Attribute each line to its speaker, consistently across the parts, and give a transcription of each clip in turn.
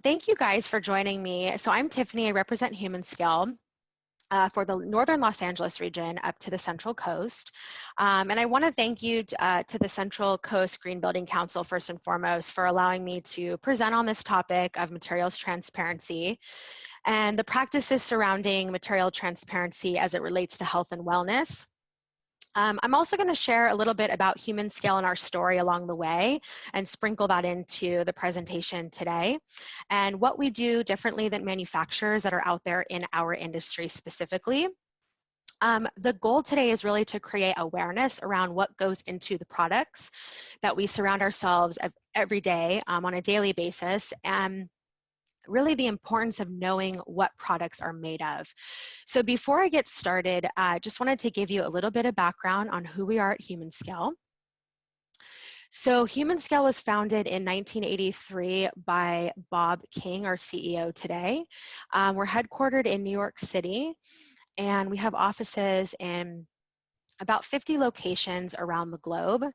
Speaker 1: Thank you guys for joining me. So I'm Tiffany, I represent Humanscale for the Northern Los Angeles region up to the Central Coast. And I want to thank you to the Central Coast Green Building Council first and foremost for allowing me to present on this topic of materials transparency and the practices surrounding material transparency as it relates to health and wellness. I'm also going to share a little bit about Humanscale and our story along the way and sprinkle that into the presentation today and what we do differently than manufacturers that are out there in our industry specifically. The goal today is really to create awareness around what goes into the products that we surround ourselves every day on a daily basis, and really the importance of knowing what products are made of. So before I get started, I just wanted to give you a little bit of background on who we are at Humanscale. So Humanscale was founded in 1983 by Bob King, our CEO today. We're headquartered in New York City, and we have offices in about 50 locations around the globe.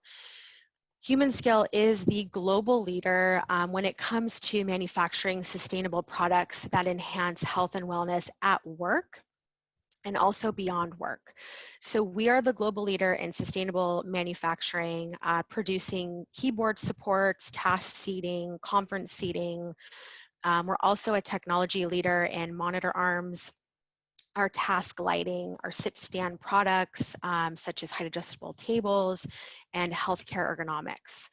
Speaker 1: Humanscale is the global leader when it comes to manufacturing sustainable products that enhance health and wellness at work and also beyond work. So we are the global leader in sustainable manufacturing, producing keyboard supports, task seating, conference seating. We're also a technology leader in monitor arms, our task lighting, our sit-stand products, such as height adjustable tables, and healthcare ergonomics.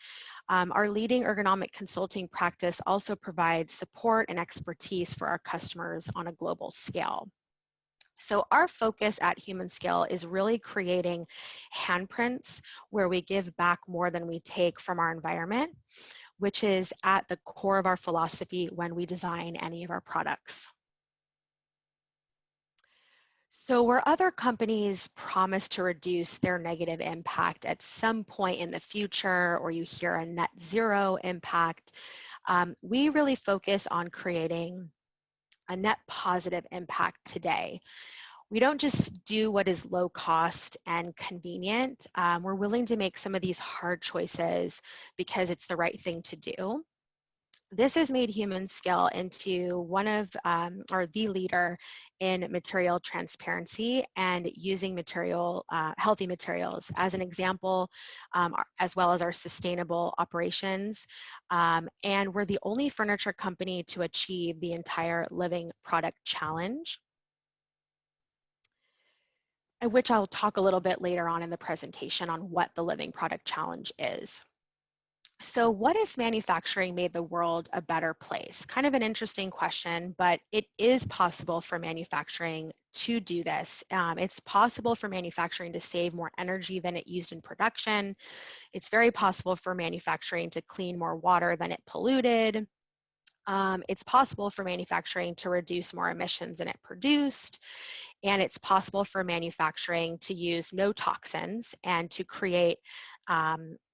Speaker 1: Our leading ergonomic consulting practice also provides support and expertise for our customers on a global scale. So our focus at Humanscale is really creating handprints where we give back more than we take from our environment, which is at the core of our philosophy when we design any of our products. So where other companies promise to reduce their negative impact at some point in the future, or you hear a net zero impact, we really focus on creating a net positive impact today. We don't just do what is low cost and convenient. We're willing to make some of these hard choices because it's the right thing to do. This has made Humanscale into one of, or the leader in material transparency and using healthy materials as an example, as well as our sustainable operations. And we're the only furniture company to achieve the entire Living Product Challenge, which I'll talk a little bit later on in the presentation on what the Living Product Challenge is. So what if manufacturing made the world a better place? Kind of an interesting question, but it is possible for manufacturing to do this. It's possible for manufacturing to save more energy than it used in production. It's very possible for manufacturing to clean more water than it polluted. It's possible for manufacturing to reduce more emissions than it produced. And it's possible for manufacturing to use no toxins and to create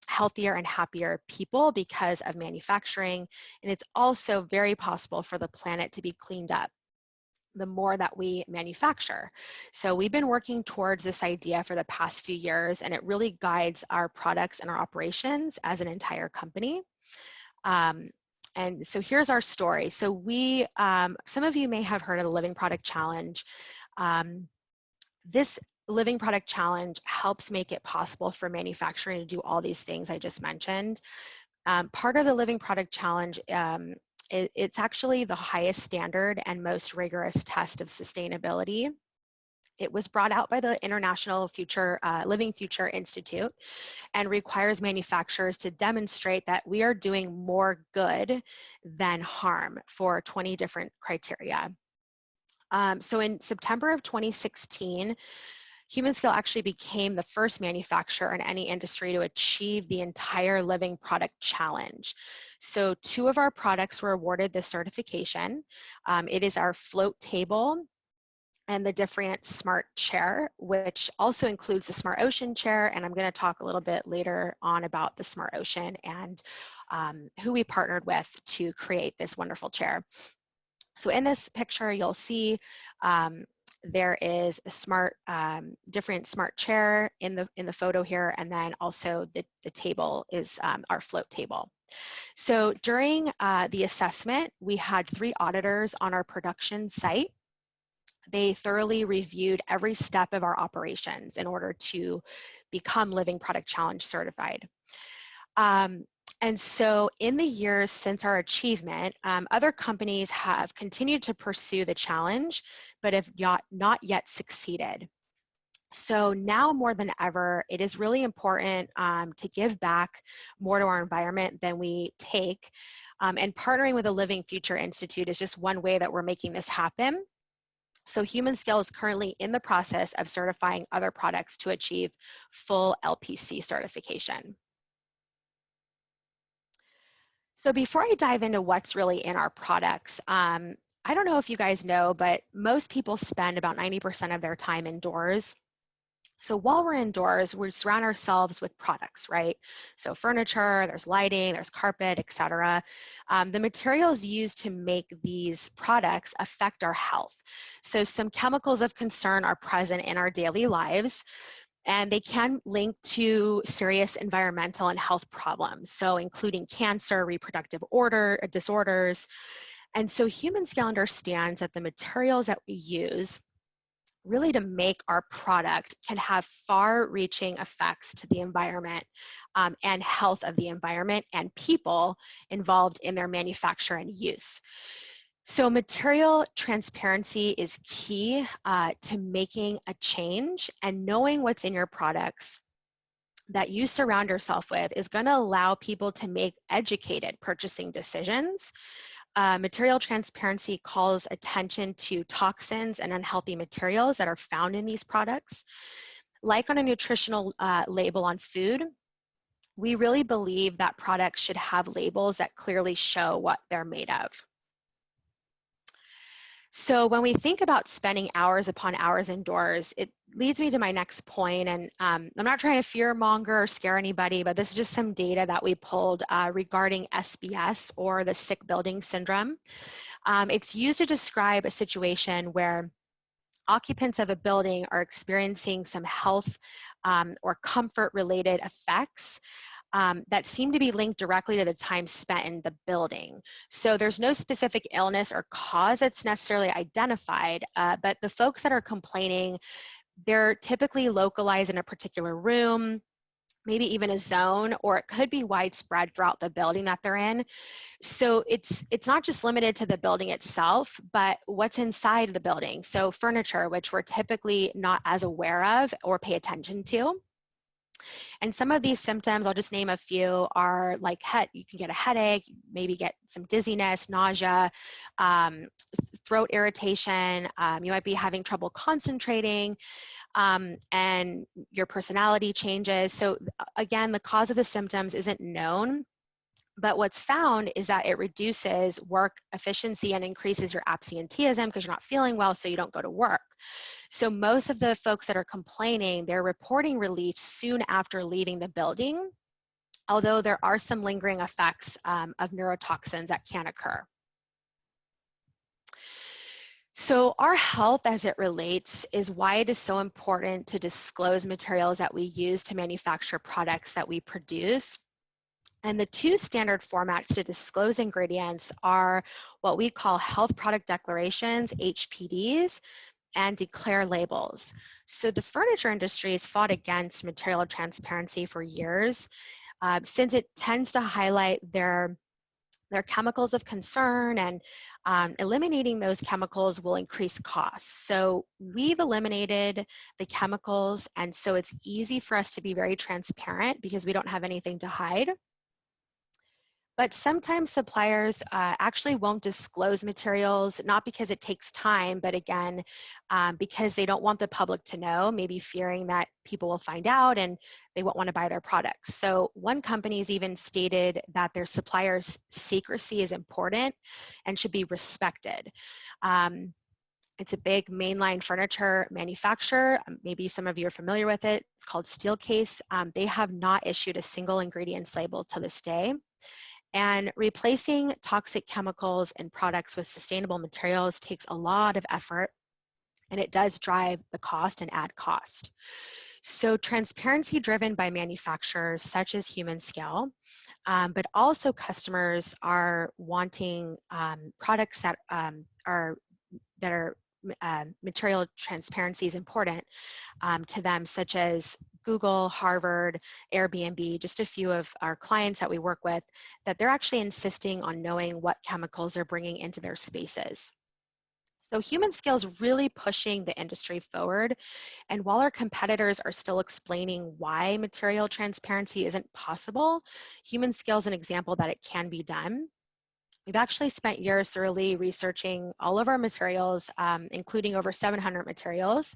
Speaker 1: healthier and happier people because of manufacturing. And it's also very possible for the planet to be cleaned up the more that we manufacture. So we've been working towards this idea for the past few years, and it really guides our products and our operations as an entire company. And so here's our story. So we, some of you may have heard of the Living Product Challenge. This Living Product Challenge helps make it possible for manufacturing to do all these things I just mentioned. Part of the Living Product Challenge, it's actually the highest standard and most rigorous test of sustainability. It was brought out by the International Living Future Institute and requires manufacturers to demonstrate that we are doing more good than harm for 20 different criteria. So in September of 2016, Humanscale actually became the first manufacturer in any industry to achieve the entire Living Product Challenge. So 2 of our products were awarded this certification. It is our float table and the Different Smart Chair, which also includes the Smart Ocean chair. And I'm going to talk a little bit later on about the Smart Ocean and who we partnered with to create this wonderful chair. So in this picture, you'll see There is a different smart chair in the photo here, and then also the table is our float table. So during the assessment, we had 3 auditors on our production site. They thoroughly reviewed every step of our operations in order to become Living Product Challenge certified. And so in the years since our achievement, other companies have continued to pursue the challenge, but have not yet succeeded. So now more than ever, it is really important to give back more to our environment than we take. And partnering with the Living Future Institute is just one way that we're making this happen. So Humanscale is currently in the process of certifying other products to achieve full LPC certification. So before I dive into what's really in our products, I don't know if you guys know, but most people spend about 90% of their time indoors. So while we're indoors, we surround ourselves with products, right? So furniture, there's lighting, there's carpet, etc. The materials used to make these products affect our health. So some chemicals of concern are present in our daily lives, and they can link to serious environmental and health problems, so including cancer, reproductive disorders. And so Humanscale understands that the materials that we use really to make our product can have far-reaching effects to the environment and health of the environment and people involved in their manufacture and use. So material transparency is key to making a change, and knowing what's in your products that you surround yourself with is going to allow people to make educated purchasing decisions. Material transparency calls attention to toxins and unhealthy materials that are found in these products. Like on a nutritional label on food, we really believe that products should have labels that clearly show what they're made of. So when we think about spending hours upon hours indoors, it leads me to my next point. And I'm not trying to fear monger or scare anybody, but this is just some data that we pulled regarding SBS, or the sick building syndrome. It's used to describe a situation where occupants of a building are experiencing some health or comfort related effects that seem to be linked directly to the time spent in the building. So there's no specific illness or cause that's necessarily identified, but the folks that are complaining, they're typically localized in a particular room, maybe even a zone, or it could be widespread throughout the building that they're in. So it's not just limited to the building itself, but what's inside the building. So furniture, which we're typically not as aware of or pay attention to. And some of these symptoms, I'll just name a few, are like you can get a headache, maybe get some dizziness, nausea, throat irritation, you might be having trouble concentrating, and your personality changes. So again, the cause of the symptoms isn't known, but what's found is that it reduces work efficiency and increases your absenteeism because you're not feeling well, so you don't go to work. So most of the folks that are complaining, they're reporting relief soon after leaving the building, although there are some lingering effects of neurotoxins that can occur. So our health as it relates is why it is so important to disclose materials that we use to manufacture products that we produce. And the 2 standard formats to disclose ingredients are what we call health product declarations, HPDs, and declare labels. So the furniture industry has fought against material transparency for years, since it tends to highlight their chemicals of concern, and eliminating those chemicals will increase costs. So we've eliminated the chemicals, and so it's easy for us to be very transparent because we don't have anything to hide. But sometimes suppliers actually won't disclose materials, not because it takes time, but again, because they don't want the public to know, maybe fearing that people will find out and they won't want to buy their products. So one company's even stated that their suppliers' secrecy is important and should be respected. It's a big mainline furniture manufacturer. Maybe some of you are familiar with it. It's called Steelcase. They have not issued a single ingredients label to this day. And replacing toxic chemicals in products with sustainable materials takes a lot of effort and it does drive the cost and add cost. So transparency driven by manufacturers such as Humanscale, but also customers are wanting products that are material transparency is important to them, such as Google, Harvard, Airbnb, just a few of our clients that we work with, that they're actually insisting on knowing what chemicals they're bringing into their spaces. So Humanscale is really pushing the industry forward. And while our competitors are still explaining why material transparency isn't possible, Humanscale is an example that it can be done. We've actually spent years thoroughly researching all of our materials, including over 700 materials.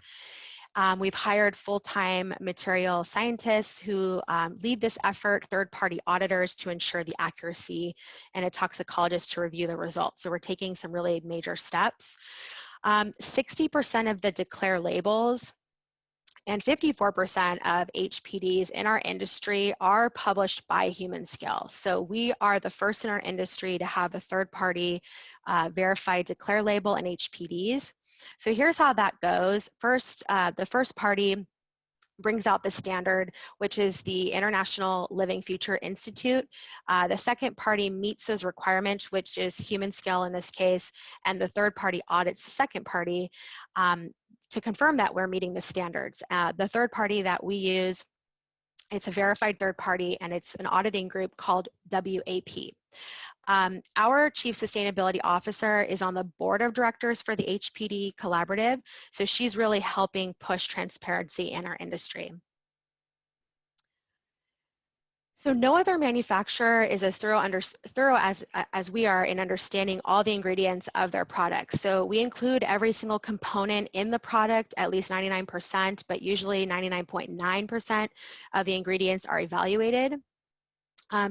Speaker 1: We've hired full-time material scientists who lead this effort, third-party auditors to ensure the accuracy, and a toxicologist to review the results. So we're taking some really major steps. 60% of the declare labels and 54% of HPDs in our industry are published by Humanscale. So we are the first in our industry to have a third-party verified declare label and HPDs. So here's how that goes. First, the first party brings out the standard, which is the International Living Future Institute. The second party meets those requirements, which is Humanscale in this case, and the third party audits the second party to confirm that we're meeting the standards. The third party that we use, it's a verified third party, and it's an auditing group called WAP. Our Chief Sustainability Officer is on the board of directors for the HPD Collaborative, so she's really helping push transparency in our industry. So no other manufacturer is as thorough as we are in understanding all the ingredients of their products. So we include every single component in the product, at least 99%, but usually 99.9% of the ingredients are evaluated.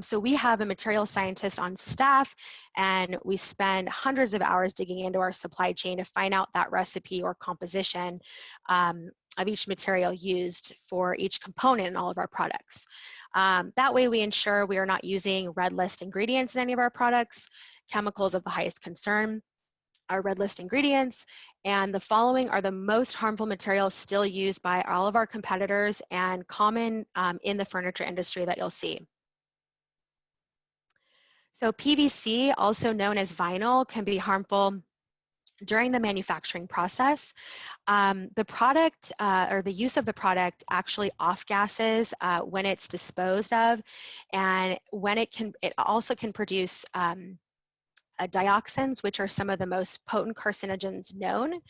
Speaker 1: So we have a material scientist on staff, and we spend hundreds of hours digging into our supply chain to find out that recipe or composition of each material used for each component in all of our products. That way we ensure we are not using red list ingredients in any of our products. Chemicals of the highest concern are red list ingredients, and the following are the most harmful materials still used by all of our competitors and common in the furniture industry that you'll see. So PVC, also known as vinyl, can be harmful during the manufacturing process. The product or the use of the product actually off-gases when it's disposed of, and when it also can produce dioxins, which are some of the most potent carcinogens known.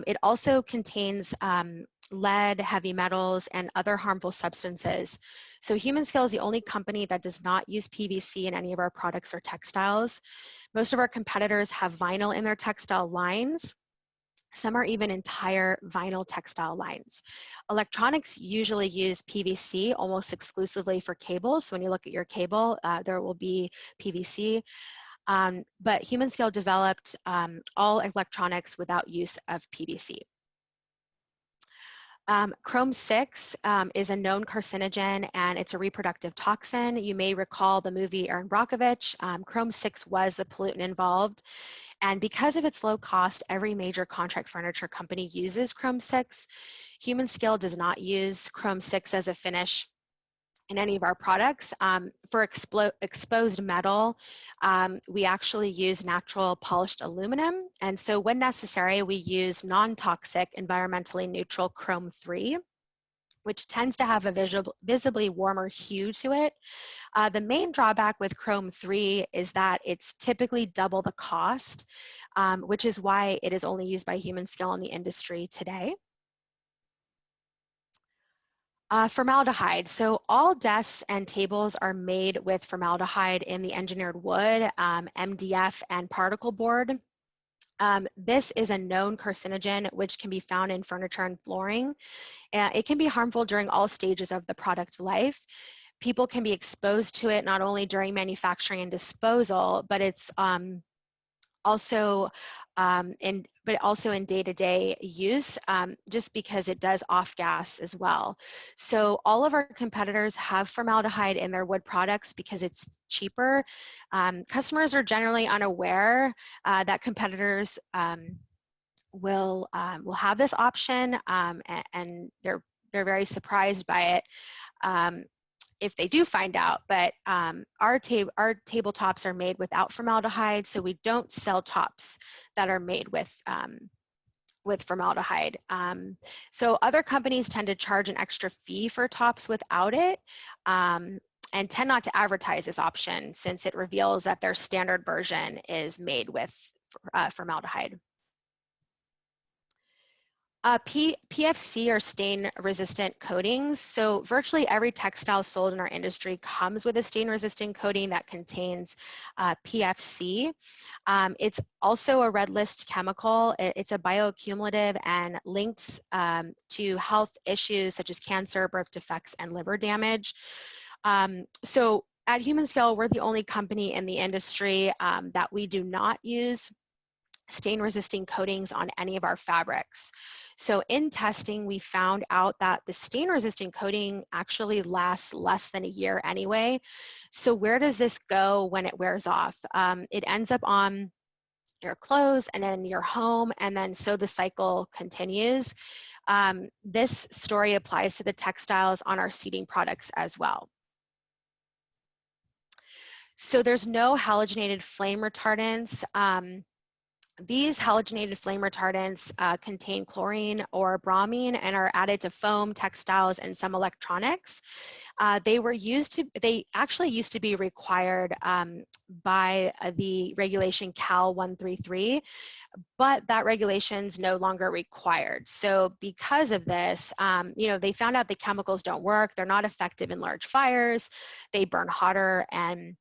Speaker 1: It also contains lead, heavy metals, and other harmful substances. So Humanscale is the only company that does not use PVC in any of our products or textiles. Most of our competitors have vinyl in their textile lines. Some are even entire vinyl textile lines. Electronics usually use PVC almost exclusively for cables. So when you look at your cable, there will be PVC. But Humanscale developed all electronics without use of PVC. Chrome-6 is a known carcinogen, and it's a reproductive toxin. You may recall the movie Erin Brockovich. Chrome-6 was the pollutant involved. And because of its low cost, every major contract furniture company uses Chrome-6. Humanscale does not use Chrome-6 as a finish in any of our products. For exposed metal, we actually use natural polished aluminum. And so when necessary, we use non-toxic, environmentally neutral Chrome-3, which tends to have a visibly warmer hue to it. The main drawback with Chrome-3 is that it's typically double the cost, which is why it is only used by Humanscale in the industry today. Formaldehyde. So all desks and tables are made with formaldehyde in the engineered wood, MDF, and particle board. This is a known carcinogen which can be found in furniture and flooring. It can be harmful during all stages of the product life. People can be exposed to it not only during manufacturing and disposal, but it's also in day-to-day use, just because it does off-gas as well. So all of our competitors have formaldehyde in their wood products because it's cheaper. Customers are generally unaware that competitors will have this option, and they're very surprised by it if they do find out. But our tabletops are made without formaldehyde, so we don't sell tops that are made with formaldehyde. So other companies tend to charge an extra fee for tops without it, and tend not to advertise this option since it reveals that their standard version is made with formaldehyde. PFC or stain-resistant coatings. So virtually every textile sold in our industry comes with a stain-resistant coating that contains PFC. It's also a red list chemical. It's a bioaccumulative and links to health issues such as cancer, birth defects, and liver damage. So at Humanscale, we're the only company in the industry that we do not use stain-resistant coatings on any of our fabrics. So in testing, we found out that the stain-resistant coating actually lasts less than a year anyway. So where does this go when it wears off? It ends up on your clothes and then your home, and then so the cycle continues. This story applies to the textiles on our seating products as well. So there's no halogenated flame retardants. These halogenated flame retardants contain chlorine or bromine and are added to foam, textiles, and some electronics. They actually used to be required by the regulation Cal 133, but that regulation is no longer required. So because of this, they found out the chemicals don't work. They're not effective in large fires. They burn hotter, and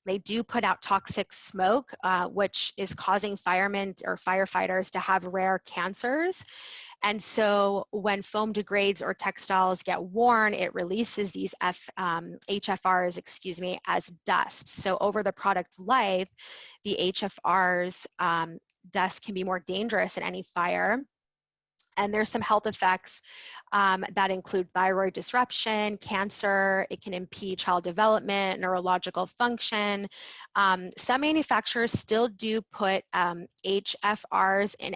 Speaker 1: they do put out toxic smoke, which is causing firemen or firefighters to have rare cancers. And so when foam degrades or textiles get worn, it releases these HFRs, as dust. So over the product life, the HFRs dust can be more dangerous in any fire. And there's some health effects that include thyroid disruption, cancer. It can impede child development, neurological function. Some manufacturers still do put HFRs in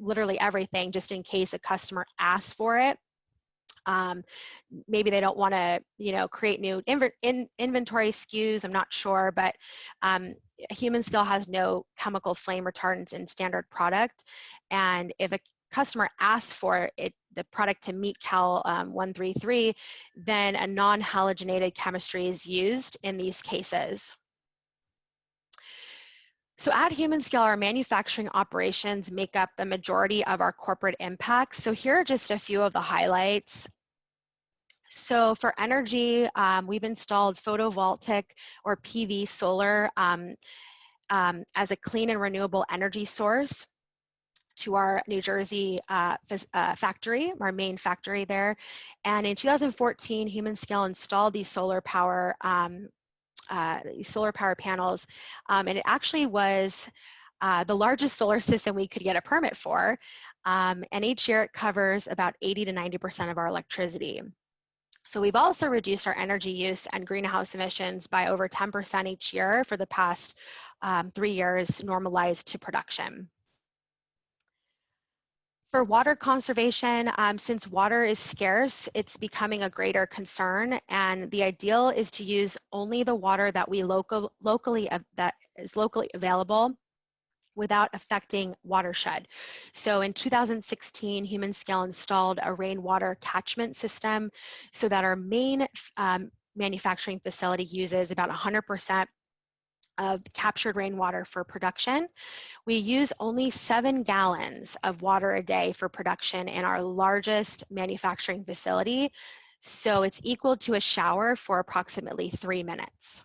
Speaker 1: literally everything, just in case a customer asks for it. Maybe they don't want to, create new inventory SKUs. I'm not sure, but Humanscale has no chemical flame retardants in standard product, and if a customer asks for the product to meet Cal 133, then a non-halogenated chemistry is used in these cases. So at Humanscale, our manufacturing operations make up the majority of our corporate impacts. So here are just a few of the highlights. So for energy, we've installed photovoltaic or PV solar as a clean and renewable energy source to our New Jersey factory, our main factory there. And in 2014, Humanscale installed these solar power panels, and it actually was the largest solar system we could get a permit for. And each year it covers about 80 to 90% of our electricity. So we've also reduced our energy use and greenhouse emissions by over 10% each year for the past 3 years, normalized to production. For water conservation, since water is scarce, it's becoming a greater concern, and the ideal is to use only the water that that is locally available without affecting watershed. So in 2016, Humanscale installed a rainwater catchment system so that our main manufacturing facility uses about 100% of captured rainwater for production. We use only 7 gallons of water a day for production in our largest manufacturing facility. So it's equal to a shower for approximately 3 minutes.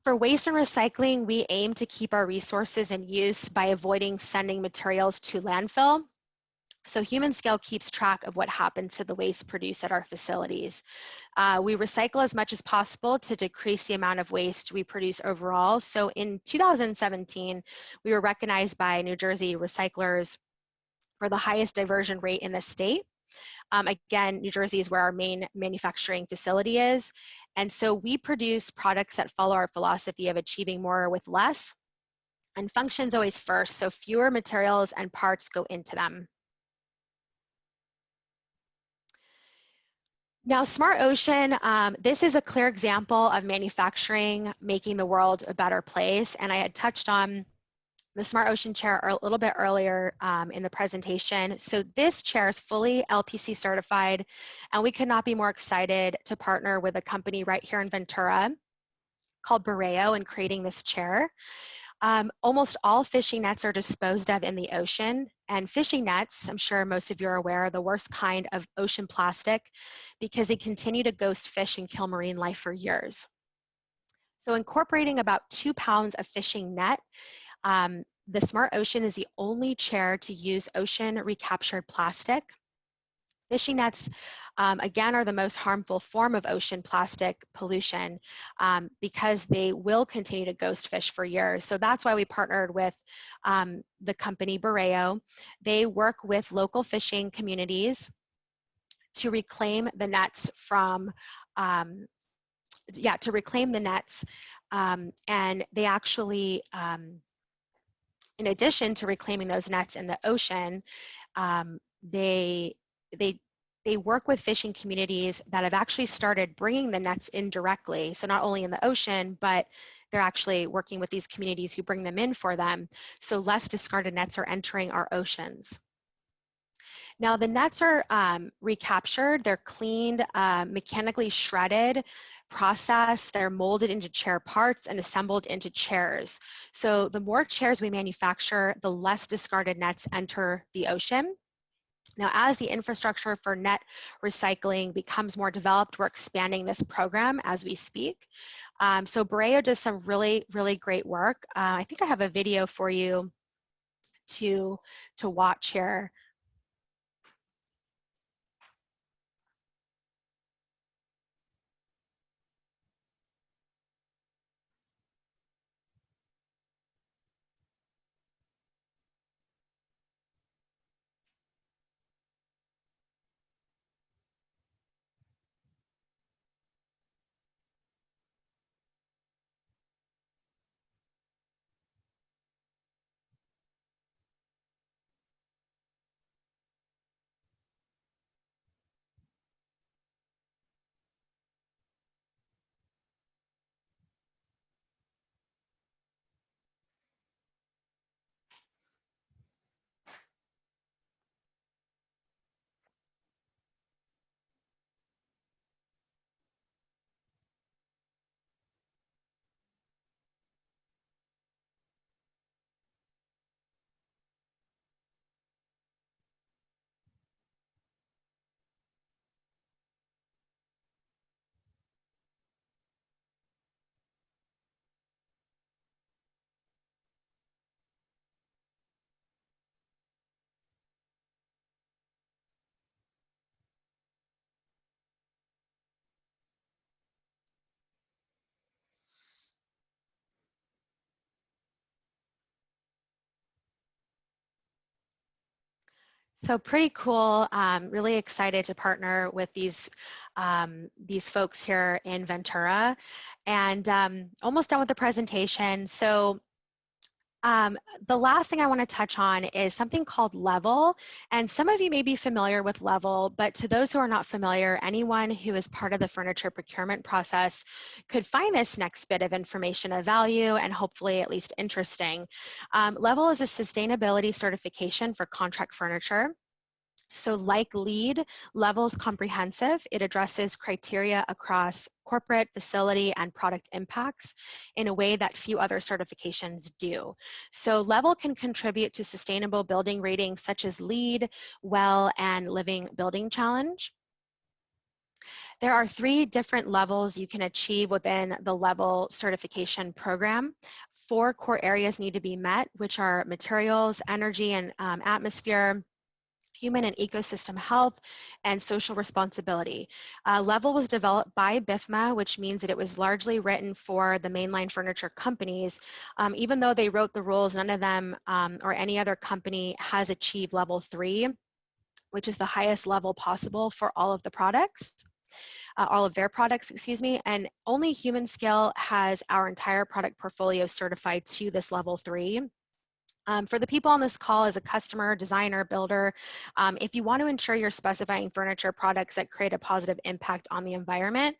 Speaker 1: For waste and recycling, we aim to keep our resources in use by avoiding sending materials to landfill. So Humanscale keeps track of what happens to the waste produced at our facilities. We recycle as much as possible to decrease the amount of waste we produce overall. So in 2017, we were recognized by New Jersey recyclers for the highest diversion rate in the state. Again, New Jersey is where our main manufacturing facility is. And so we produce products that follow our philosophy of achieving more with less. And function's always first, so fewer materials and parts go into them. Now, Smart Ocean, this is a clear example of manufacturing making the world a better place. And I had touched on the Smart Ocean chair a little bit earlier in the presentation. So this chair is fully LPC certified, and we could not be more excited to partner with a company right here in Ventura called Borreo in creating this chair. Almost all fishing nets are disposed of in the ocean, and fishing nets, I'm sure most of you are aware, are the worst kind of ocean plastic because they continue to ghost fish and kill marine life for years. So incorporating about 2 pounds of fishing net, the Smart Ocean is the only chair to use ocean recaptured plastic. Fishing nets, again, are the most harmful form of ocean plastic pollution because they will continue to ghost fish for years. So that's why we partnered with the company Borreo. They work with local fishing communities to reclaim the nets from, to reclaim the nets. And they actually, in addition to reclaiming those nets in the ocean, they work with fishing communities that have actually started bringing the nets in directly. So not only in the ocean, but they're actually working with these communities who bring them in for them. So less discarded nets are entering our oceans. Now the nets are recaptured, they're cleaned, mechanically shredded, processed, they're molded into chair parts and assembled into chairs. So the more chairs we manufacture, the less discarded nets enter the ocean. Now, as the infrastructure for net recycling becomes more developed, we're expanding this program as we speak. So Borreo does some really, really great work. I think I have a video for you to watch here. So pretty cool, really excited to partner with these folks here in Ventura. And almost done with the presentation. So the last thing I want to touch on is something called Level. And some of you may be familiar with Level, but to those who are not familiar, anyone who is part of the furniture procurement process could find this next bit of information of value and hopefully at least interesting. Level is a sustainability certification for contract furniture. So like LEED, Level is comprehensive. It addresses criteria across corporate, facility, and product impacts in a way that few other certifications do. So Level can contribute to sustainable building ratings such as LEED, WELL, and Living Building Challenge. There are 3 different levels you can achieve within the Level certification program. 4 core areas need to be met, which are materials, energy, and atmosphere, human and ecosystem health, and social responsibility. Level was developed by BIFMA, which means that it was largely written for the mainline furniture companies. Even though they wrote the rules, none of them or any other company has achieved level 3, which is the highest level possible for all of the products. all of their products, excuse me, and only Humanscale has our entire product portfolio certified to this level 3. For the people on this call as a customer, designer, builder, if you want to ensure you're specifying furniture products that create a positive impact on the environment,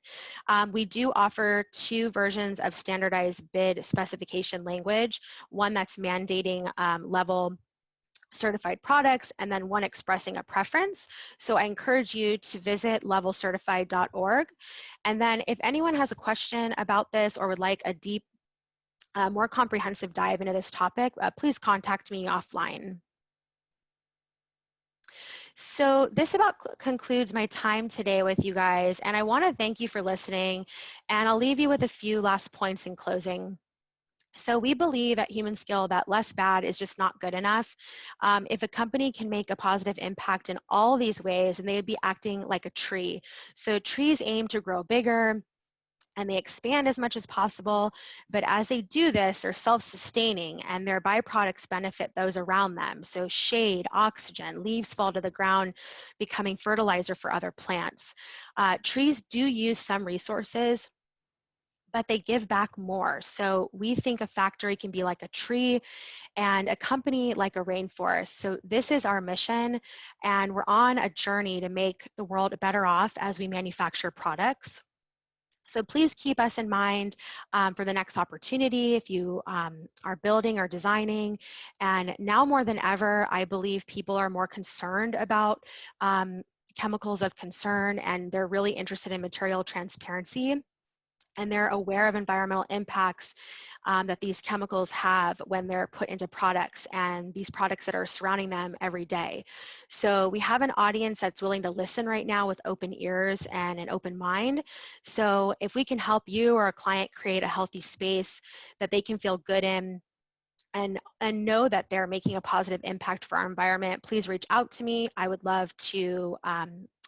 Speaker 1: we do offer 2 versions of standardized bid specification language, one that's mandating level certified products, and then one expressing a preference. So I encourage you to visit levelcertified.org. And then if anyone has a question about this or would like a deep more comprehensive dive into this topic, please contact me offline. So this about concludes my time today with you guys, and I want to thank you for listening, and I'll leave you with a few last points in closing. So we believe at Humanscale that less bad is just not good enough. If a company can make a positive impact in all these ways, and they would be acting like a tree. So trees aim to grow bigger, and they expand as much as possible, but as they do this, they're self-sustaining and their byproducts benefit those around them. So shade, oxygen, leaves fall to the ground, becoming fertilizer for other plants. Trees do use some resources, but they give back more. So we think a factory can be like a tree and a company like a rainforest. So this is our mission, and we're on a journey to make the world better off as we manufacture products. So please keep us in mind for the next opportunity if you are building or designing. And now more than ever, I believe people are more concerned about chemicals of concern, and they're really interested in material transparency. And they're aware of environmental impacts that these chemicals have when they're put into products and these products that are surrounding them every day. So we have an audience that's willing to listen right now with open ears and an open mind. So if we can help you or a client create a healthy space that they can feel good in, and know that they're making a positive impact for our environment, please reach out to me. I would love to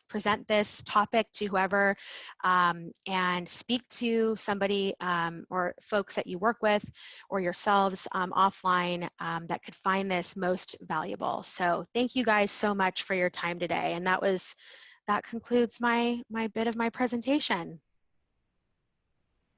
Speaker 1: present this topic to whoever and speak to somebody or folks that you work with or yourselves offline that could find this most valuable. So thank you guys so much for your time today. And that concludes my bit of my presentation.